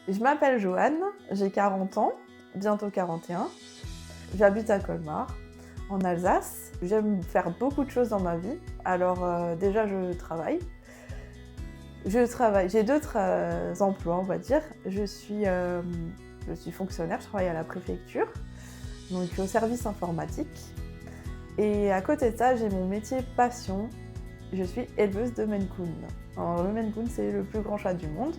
Je m'appelle Joanne, j'ai 40 ans, bientôt 41. J'habite à Colmar, en Alsace. J'aime faire beaucoup de choses dans ma vie. Alors déjà, je travaille. J'ai deux emplois, on va dire. Je suis fonctionnaire, je travaille à la préfecture, donc au service informatique. Et à côté de ça, j'ai mon métier passion. Je suis éleveuse de Maine Coon. Alors, le Maine Coon, c'est le plus grand chat du monde.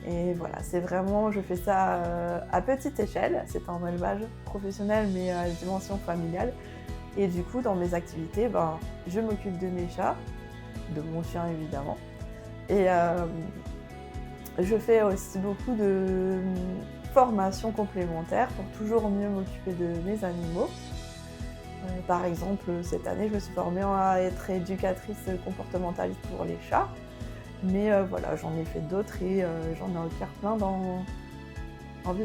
Et voilà, c'est vraiment, je fais ça à petite échelle. C'est un élevage professionnel, mais à dimension familiale. Et du coup, dans mes activités, je m'occupe de mes chats, de mon chien évidemment. Et je fais aussi beaucoup de formations complémentaires pour toujours mieux m'occuper de mes animaux. Par exemple, cette année, je me suis formée à être éducatrice comportementaliste pour les chats. Mais voilà, j'en ai fait d'autres et j'en ai envie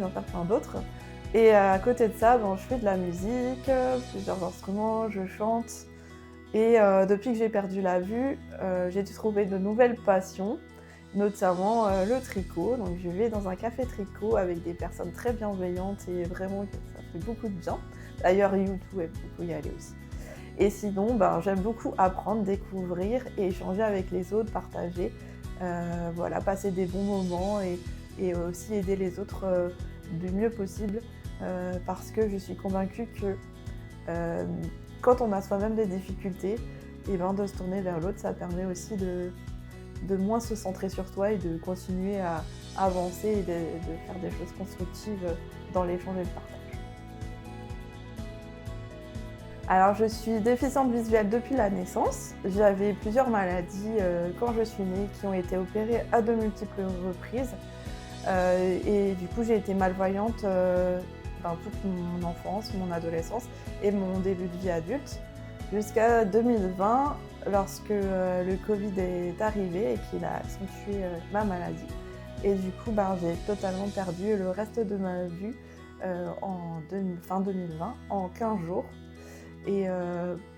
d'en faire plein d'autres. Et à côté de ça, je fais de la musique, plusieurs instruments, je chante. Et depuis que j'ai perdu la vue, j'ai dû trouver de nouvelles passions, notamment le tricot. Donc je vais dans un café tricot avec des personnes très bienveillantes et vraiment ça fait beaucoup de bien. D'ailleurs, YouTube aime beaucoup y aller aussi. Et sinon, j'aime beaucoup apprendre, découvrir et échanger avec les autres, partager, passer des bons moments et aussi aider les autres du mieux possible parce que je suis convaincue que quand on a soi-même des difficultés, de se tourner vers l'autre, ça permet aussi de moins se centrer sur soi et de continuer à avancer et de faire des choses constructives dans l'échange et le partage. Alors, je suis déficiente visuelle depuis la naissance. J'avais plusieurs maladies quand je suis née qui ont été opérées à de multiples reprises. Et du coup, j'ai été malvoyante toute mon enfance, mon adolescence et mon début de vie adulte. Jusqu'à 2020, lorsque le Covid est arrivé et qu'il a accentué ma maladie. Et du coup, j'ai totalement perdu le reste de ma vue fin 2020, en 15 jours. Et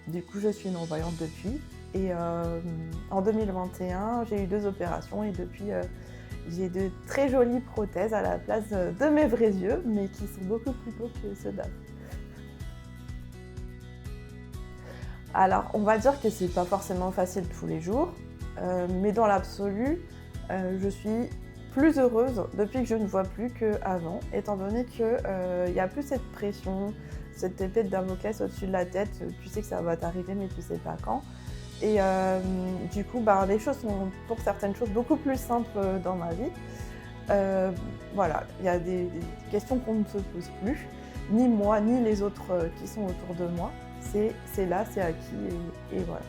du coup, je suis non-voyante depuis. Et en 2021, j'ai eu 2 opérations et depuis, j'ai de très jolies prothèses à la place de mes vrais yeux, mais qui sont beaucoup plus beaux que ceux d'avant. Alors, on va dire que c'est pas forcément facile tous les jours, mais dans l'absolu, je suis plus heureuse depuis que je ne vois plus qu'avant, étant donné qu'il n'y a plus cette pression, cette épée de Damoclès au-dessus de la tête. Tu sais que ça va t'arriver, mais tu sais pas quand. Et du coup, les choses sont, pour certaines choses, beaucoup plus simples dans ma vie. Il y a des questions qu'on ne se pose plus, ni moi, ni les autres qui sont autour de moi. C'est là, c'est acquis, et voilà.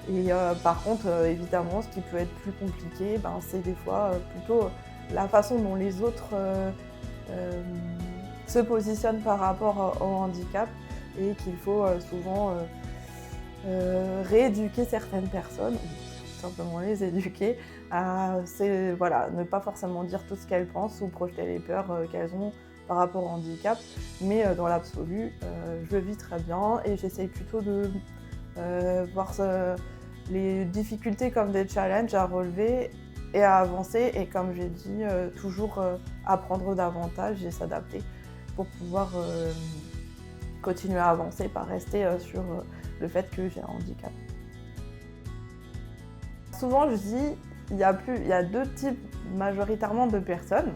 Et par contre, évidemment, ce qui peut être plus compliqué, c'est des fois plutôt la façon dont les autres se positionnent par rapport au handicap et qu'il faut souvent rééduquer certaines personnes, ou simplement les éduquer à ne pas forcément dire tout ce qu'elles pensent ou projeter les peurs qu'elles ont par rapport au handicap, mais dans l'absolu, je le vis très bien et j'essaye plutôt de voir les difficultés comme des challenges à relever et à avancer et, comme j'ai dit, toujours apprendre davantage et s'adapter pour pouvoir continuer à avancer, pas rester sur le fait que j'ai un handicap. Souvent, je dis, il y a 2 types majoritairement de personnes.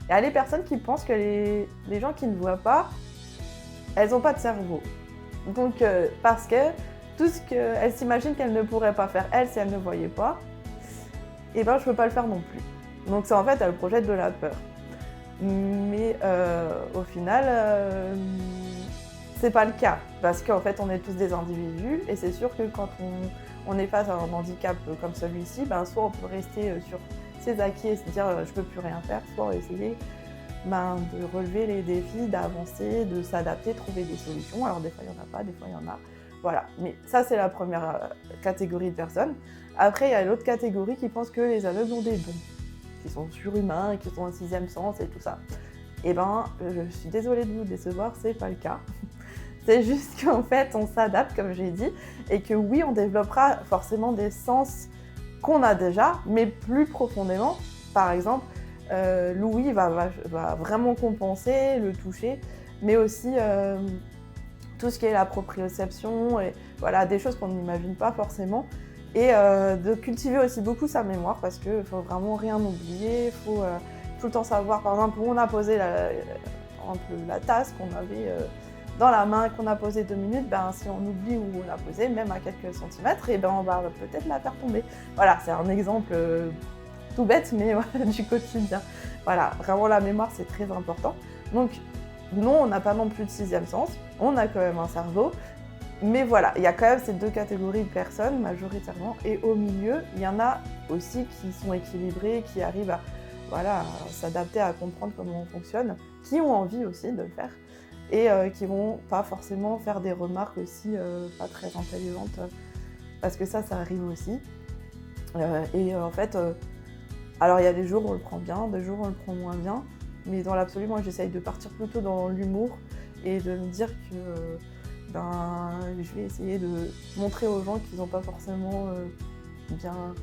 Il y a les personnes qui pensent que les gens qui ne voient pas, elles n'ont pas de cerveau. Donc, parce que tout ce qu'elles s'imaginent qu'elles ne pourraient pas faire, elles, si elles ne voyaient pas, je ne peux pas le faire non plus. Donc, en fait, elles projettent de la peur. Mais au final, c'est pas le cas, parce qu'en fait, on est tous des individus, et c'est sûr que quand on est face à un handicap comme celui-ci, soit on peut rester sur ses acquis et se dire je peux plus rien faire, soit essayer de relever les défis, d'avancer, de s'adapter, trouver des solutions. Alors des fois il n'y en a pas, des fois il y en a. Voilà, mais ça c'est la première catégorie de personnes. Après il y a l'autre catégorie qui pense que les aveugles ont des dons, qui sont surhumains, qui ont un 6e sens et tout ça. Je suis désolée de vous décevoir, c'est pas le cas. C'est juste qu'en fait on s'adapte, comme j'ai dit, et que oui, on développera forcément des sens qu'on a déjà, mais plus profondément. Par exemple, Louis va vraiment compenser, le toucher, mais aussi tout ce qui est la proprioception, et voilà, des choses qu'on n'imagine pas forcément. Et de cultiver aussi beaucoup sa mémoire, parce qu'il faut vraiment rien oublier, il faut tout le temps savoir, par exemple, où on a posé la tasse qu'on avait dans la main, qu'on a posée 2 minutes, ben, si on oublie où on l'a posée, même à quelques centimètres, et ben, on va peut-être la faire tomber. Voilà, c'est un exemple tout bête, mais voilà, du quotidien. Voilà, vraiment la mémoire, c'est très important. Donc, non, on n'a pas non plus de 6e sens, on a quand même un cerveau, mais voilà, il y a quand même ces 2 catégories de personnes, majoritairement, et au milieu, il y en a aussi qui sont équilibrés, qui arrivent à, voilà, à s'adapter, à comprendre comment on fonctionne, qui ont envie aussi de le faire, et qui vont pas forcément faire des remarques aussi pas très intelligentes, parce que ça arrive aussi. En fait, alors il y a des jours où on le prend bien, des jours où on le prend moins bien, mais dans l'absolu, moi j'essaye de partir plutôt dans l'humour et de me dire que je vais essayer de montrer aux gens qu'ils n'ont pas forcément bien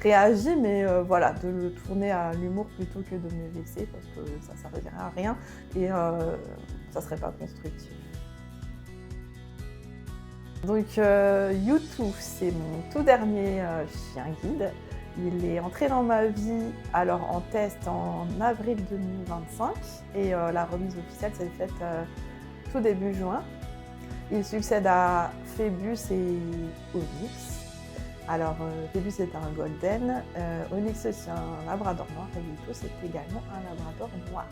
réagi, mais voilà, de le tourner à l'humour plutôt que de me vexer, parce que ça servirait à rien et ça serait pas constructif. Donc Youtou, c'est mon tout dernier chien guide. Il est entré dans ma vie alors en test en avril 2025 et la remise officielle s'est faite tout début juin. Il succède à Phébus et Onyx. Alors Phébus est un golden, Onyx c'est un labrador noir et Youtou c'est également un labrador noir.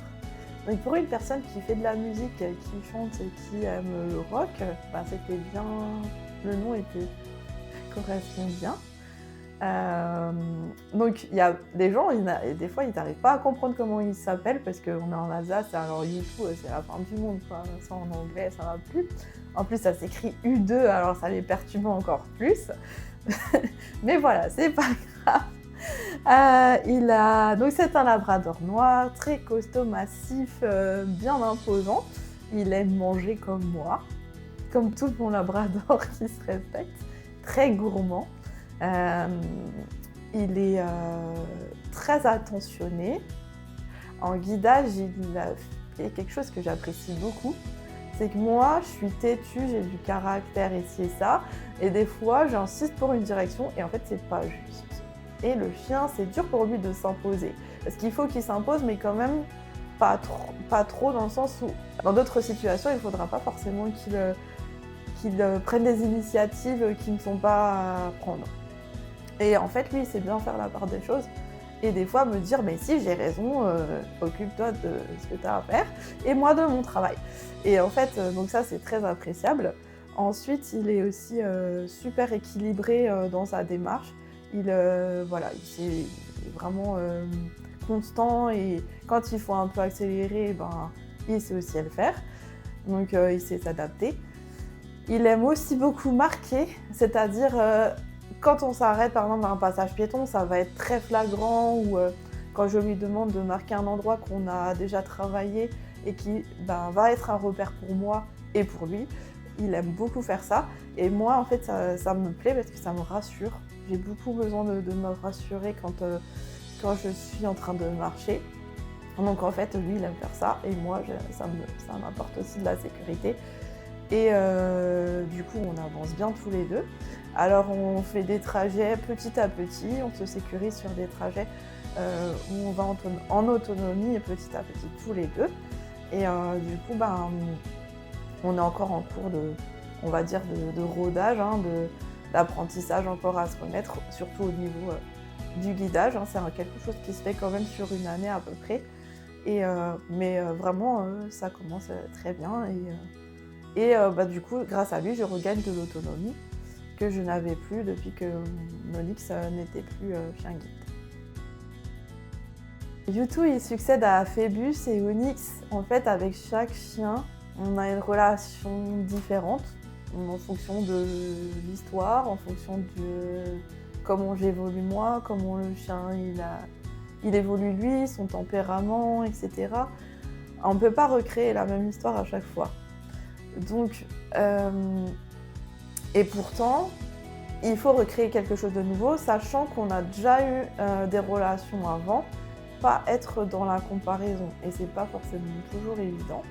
Donc pour une personne qui fait de la musique, qui chante et qui aime le rock, c'était bien, le nom correspond bien. Donc il y a des gens, des fois ils n'arrivent pas à comprendre comment ils s'appellent parce qu'on est en Alsace, alors Youtou c'est la fin du monde, quoi. Ça en anglais ça va plus. En plus ça s'écrit U2, alors ça les perturbe encore plus. Mais voilà, c'est pas grave. Donc c'est un labrador noir, très costaud, massif, bien imposant. Il aime manger comme moi, comme tout bon labrador qui se respecte, très gourmand. Il est très attentionné. En guidage, il a fait quelque chose que j'apprécie beaucoup. C'est que moi, je suis têtue, j'ai du caractère ici et ça. Et des fois, j'insiste pour une direction et en fait, c'est pas juste. Et le chien, c'est dur pour lui de s'imposer. Parce qu'il faut qu'il s'impose, mais quand même pas trop dans le sens où, dans d'autres situations, il ne faudra pas forcément qu'il prenne des initiatives qui ne sont pas à prendre. Et en fait, lui, il sait bien faire la part des choses. Et des fois, me dire, mais si, j'ai raison, occupe-toi de ce que tu as à faire, et moi de mon travail. Et en fait, donc ça, c'est très appréciable. Ensuite, il est aussi super équilibré dans sa démarche. Il est vraiment constant, et quand il faut un peu accélérer, il sait aussi le faire. Donc, il sait s'adapter. Il aime aussi beaucoup marquer, c'est-à-dire quand on s'arrête par exemple à un passage piéton, ça va être très flagrant, ou quand je lui demande de marquer un endroit qu'on a déjà travaillé et qui va être un repère pour moi et pour lui, il aime beaucoup faire ça. Et moi en fait ça me plaît parce que ça me rassure. J'ai beaucoup besoin de me rassurer quand je suis en train de marcher. Donc en fait lui il aime faire ça et moi ça m'apporte aussi de la sécurité. Et du coup, on avance bien tous les deux. Alors, on fait des trajets petit à petit, on se sécurise sur des trajets où on va en autonomie et petit à petit tous les deux. Et du coup, on est encore en cours de rodage, d'apprentissage encore à se connaître, surtout au niveau du guidage. C'est quelque chose qui se fait quand même sur une année à peu près. Mais vraiment, ça commence très bien. Et du coup, grâce à lui, je regagne de l'autonomie que je n'avais plus depuis que Onyx n'était plus chien guide. Youtou, il succède à Phébus et Onyx. En fait, avec chaque chien, on a une relation différente en fonction de l'histoire, en fonction de comment j'évolue moi, comment le chien il évolue lui, son tempérament, etc. On ne peut pas recréer la même histoire à chaque fois. Donc, et pourtant, il faut recréer quelque chose de nouveau, sachant qu'on a déjà eu des relations avant pas être dans la comparaison. Et c'est pas forcément toujours évident.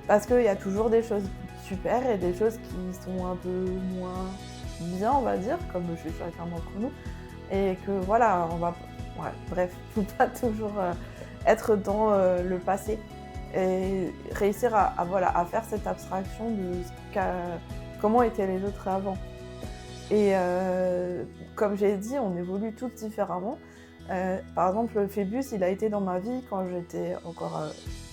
Parce qu'il y a toujours des choses super et des choses qui sont un peu moins bien, on va dire, comme chez chacun d'entre nous. Et que voilà, on va... Ouais, bref, faut pas toujours être dans le passé. Et réussir à faire cette abstraction de comment étaient les autres avant. Et comme j'ai dit, on évolue tous différemment. Par exemple, Phébus, il a été dans ma vie quand j'étais encore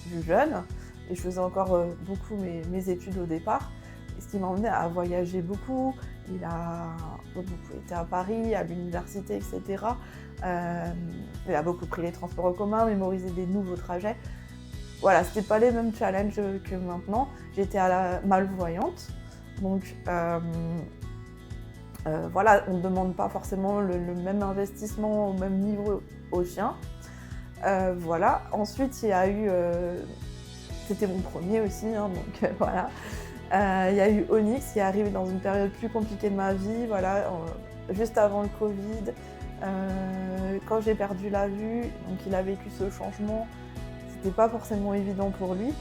plus jeune. Et je faisais encore beaucoup mes études au départ. Ce qui m'a emmené à voyager beaucoup. Il a beaucoup été à Paris, à l'université, etc. Il a beaucoup pris les transports en commun, mémorisé des nouveaux trajets. Voilà, c'était pas les mêmes challenges que maintenant. J'étais à la malvoyante. Donc voilà, on ne demande pas forcément le même investissement au même niveau aux chiens. Voilà. Ensuite, il y a eu... c'était mon premier aussi, hein, donc voilà. Il y a eu Onyx qui est arrivé dans une période plus compliquée de ma vie, voilà, juste avant le Covid. Quand j'ai perdu la vue, donc il a vécu ce changement. C'était pas forcément évident pour lui.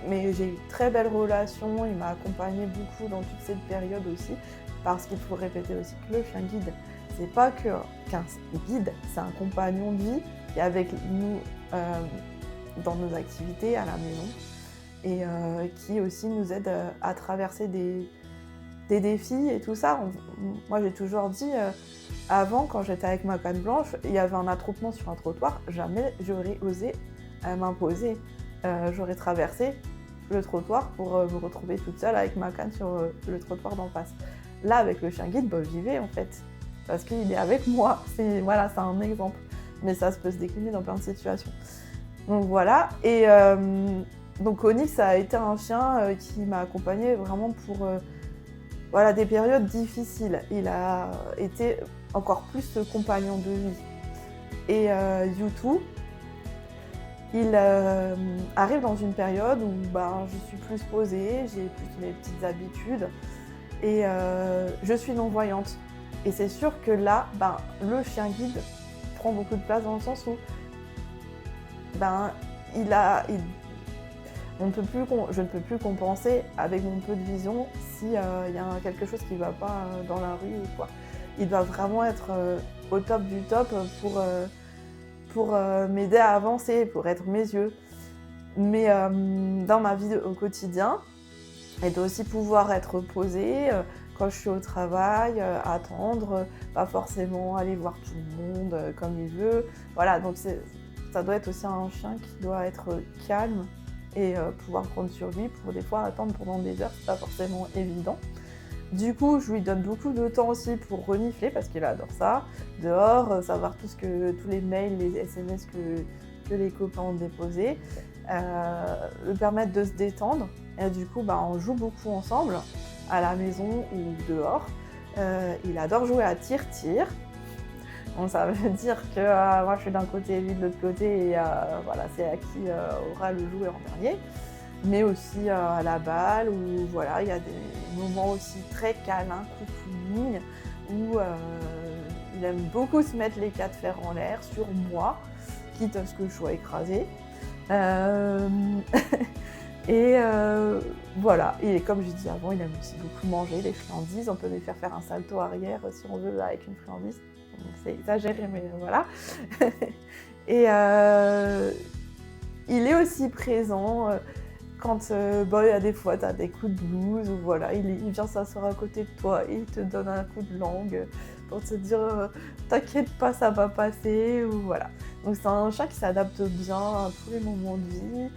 Mais j'ai eu une très belle relation, il m'a accompagnée beaucoup dans toute cette période aussi, parce qu'il faut répéter aussi que le chien guide, c'est pas qu'un guide, c'est un compagnon de vie qui est avec nous dans nos activités à la maison et qui aussi nous aide à traverser des défis et tout ça. Moi j'ai toujours dit, avant quand j'étais avec ma canne blanche, il y avait un attroupement sur un trottoir, jamais j'aurais osé m'imposer. J'aurais traversé le trottoir pour me retrouver toute seule avec ma canne sur le trottoir d'en face. Là, avec le chien guide, j'y vais en fait, parce qu'il est avec moi. Voilà, c'est un exemple, mais ça peut se décliner dans plein de situations. Donc voilà, et donc Onyx a été un chien qui m'a accompagnée vraiment pour voilà, des périodes difficiles. Il a été encore plus ce compagnon de vie. Et Youtou, il arrive dans une période où je suis plus posée, j'ai plus mes petites habitudes et je suis non-voyante. Et c'est sûr que là, le chien guide prend beaucoup de place dans le sens où je ne peux plus compenser avec mon peu de vision s'il y a quelque chose qui ne va pas dans la rue ou quoi. Il doit vraiment être au top du top pour m'aider à avancer, pour être mes yeux. Mais dans ma vie au quotidien, elle doit aussi pouvoir être posée quand je suis au travail, attendre, pas forcément aller voir tout le monde comme il veut. Voilà, donc ça doit être aussi un chien qui doit être calme et pouvoir prendre sur lui pour des fois attendre pendant des heures, c'est pas forcément évident. Du coup, je lui donne beaucoup de temps aussi pour renifler parce qu'il adore ça. Dehors, savoir tous les mails, les SMS que les copains ont déposés. Le permettre de se détendre. Et du coup, on joue beaucoup ensemble, à la maison ou dehors. Il adore jouer à tir-tir. Donc ça veut dire que moi je suis d'un côté et lui de l'autre côté et voilà, c'est à qui aura le jouet en dernier. Mais aussi à la balle où voilà, il y a des moments aussi très câlins, cocooning, où il aime beaucoup se mettre les quatre fers en l'air sur moi, quitte à ce que je sois écrasée. Et voilà, et comme j'ai dit avant, il aime aussi beaucoup manger les friandises. On peut lui faire un salto arrière si on veut avec une friandise. C'est exagéré, mais voilà. Et il est aussi présent quand il y a des fois tu as des coups de blues ou voilà, il vient s'asseoir à côté de toi et il te donne un coup de langue pour te dire t'inquiète pas, ça va passer ou voilà. Donc c'est un chat qui s'adapte bien à tous les moments de vie,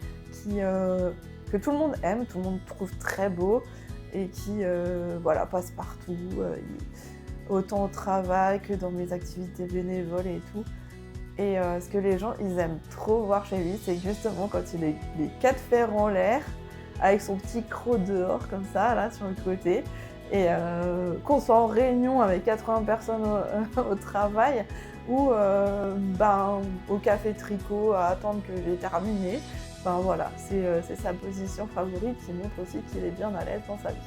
que tout le monde aime, tout le monde trouve très beau et qui voilà, passe partout, autant au travail que dans mes activités bénévoles et tout. Et ce que les gens ils aiment trop voir chez lui, c'est justement quand il est les quatre fers en l'air, avec son petit croc dehors comme ça, là sur le côté, et qu'on soit en réunion avec 80 personnes au travail ou au café tricot à attendre que j'ai terminé. Voilà, c'est sa position favorite qui montre aussi qu'il est bien à l'aise dans sa vie.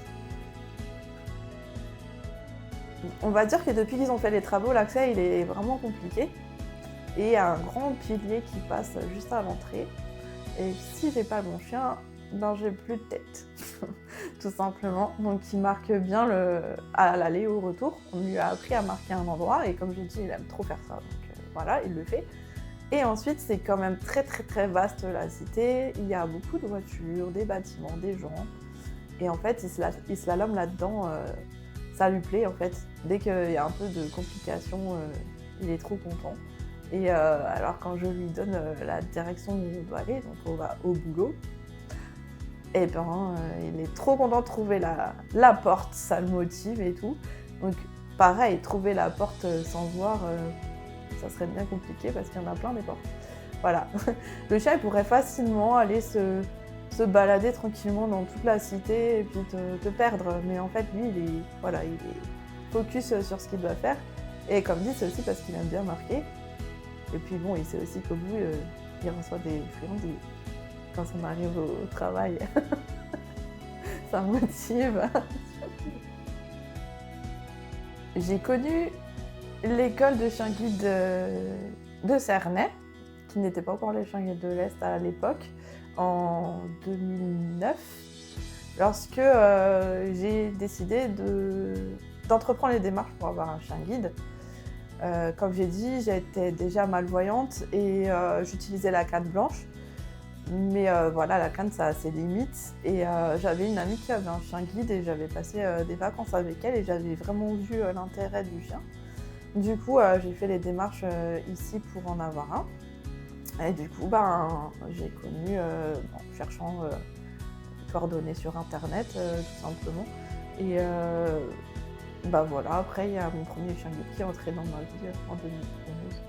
On va dire que depuis qu'ils ont fait les travaux, l'accès il est vraiment compliqué. et il y a un grand pilier qui passe juste à l'entrée. Et si j'ai pas mon chien, ben j'ai plus de tête, tout simplement. Donc il marque bien à l'aller et au retour. On lui a appris à marquer un endroit et comme je dis, il aime trop faire ça. Donc voilà, il le fait. Et ensuite, c'est quand même très très très vaste la cité. Il y a beaucoup de voitures, des bâtiments, des gens. Et en fait, il slalome là-dedans. Ça lui plaît en fait. Dès qu'il y a un peu de complications, il est trop content. Et alors quand je lui donne la direction où on doit aller, donc on va au boulot, et ben il est trop content de trouver la porte, ça le motive et tout. Donc pareil, trouver la porte sans voir, ça serait bien compliqué parce qu'il y en a plein des portes. Voilà. Le chat il pourrait facilement aller se balader tranquillement dans toute la cité et puis te perdre. Mais en fait, lui, il est focus sur ce qu'il doit faire. Et comme dit, c'est aussi parce qu'il aime bien marquer. Et puis bon, il sait aussi qu'au bout, il reçoit des friandises quand on arrive au travail. Ça motive. J'ai connu l'école de chien guide de Cernay, qui n'était pas encore les chiens guides de l'Est à l'époque, en 2009, lorsque j'ai décidé d'entreprendre les démarches pour avoir un chien guide. Comme j'ai dit, j'étais déjà malvoyante et j'utilisais la canne blanche. Mais voilà, la canne, ça a ses limites. Et j'avais une amie qui avait un chien guide et j'avais passé des vacances avec elle et j'avais vraiment vu l'intérêt du chien. Du coup, j'ai fait les démarches ici pour en avoir un. Et du coup, j'ai connu, en cherchant coordonnées sur internet, tout simplement. Et voilà, après, il y a mon premier chien guide qui est entré dans ma vie en 2011.